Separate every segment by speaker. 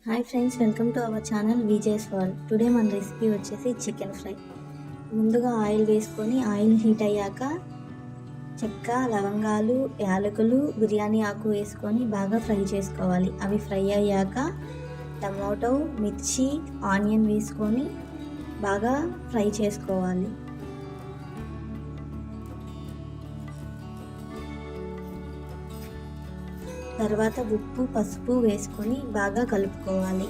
Speaker 1: Hi friends, welcome to our channel Vijay's world. Today మన recipe వచ్చేసి chicken fry. ముందుగా oil వేసుకొని ఆయిల్ హీట్ అయ్యాక చెక్క, లవంగాలు, యాలకులు, బిర్యానీ ఆకు వేసుకొని బాగా ఫ్రై చేసుకోవాలి. అవి ఫ్రై అయ్యాక టమాటో, మిర్చి, ఆనియన్ వేసుకొని బాగా ఫ్రై చేసుకోవాలి. తర్వాత ఉప్పు, పసుపు వేసుకొని బాగా కలుపుకోవాలి.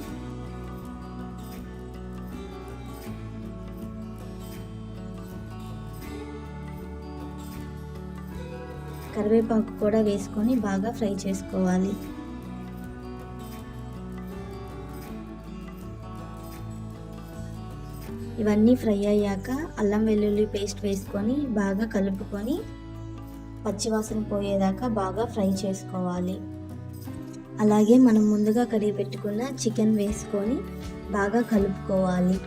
Speaker 1: కరివేపాకు కూడా వేసుకొని బాగా ఫ్రై చేసుకోవాలి. ఇవన్నీ ఫ్రై అయ్యాక అల్లం వెల్లుల్లి పేస్ట్ వేసుకొని బాగా కలుపుకొని పచ్చివాసన పోయేదాకా బాగా ఫ్రై చేసుకోవాలి. అలాగే మనం ముందుగా కడిగి పెట్టుకున్న చికెన్ వేసుకొని బాగా కలుపుకోవాలి.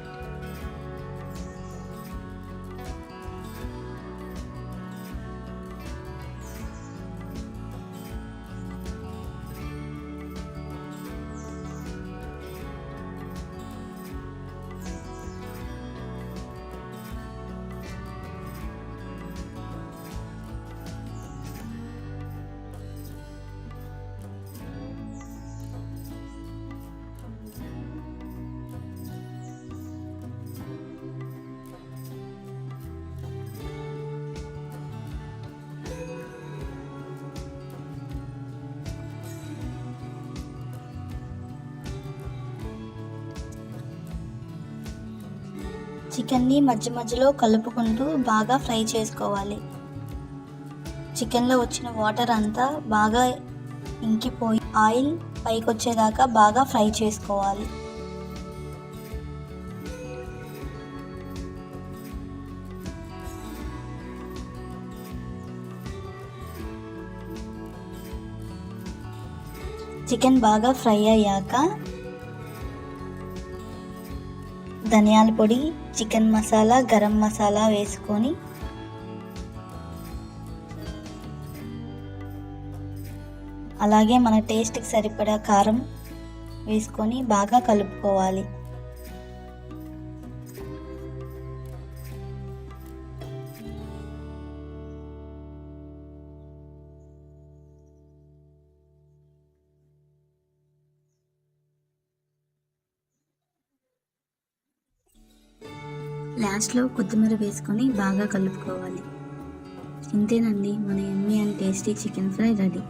Speaker 1: చికెన్ని మధ్య మధ్యలో కలుపుకుంటూ బాగా ఫ్రై చేసుకోవాలి. చికెన్లో వచ్చిన వాటర్ అంతా బాగా ఇంకిపోయి ఆయిల్ పైకి వచ్చేదాకా బాగా ఫ్రై చేసుకోవాలి. చికెన్ బాగా ఫ్రై అయ్యాక ధనియాల పొడి, చికెన్ మసాలా, గరం మసాలా వేసుకొని అలాగే మన టేస్ట్కి సరిపడా కారం వేసుకొని బాగా కలుపుకోవాలి. లాస్ట్లో కొత్తిమీర వేసుకొని బాగా కలుపుకోవాలి. ఇంతేనండి, మన యమ్మీ and tasty chicken fry ready.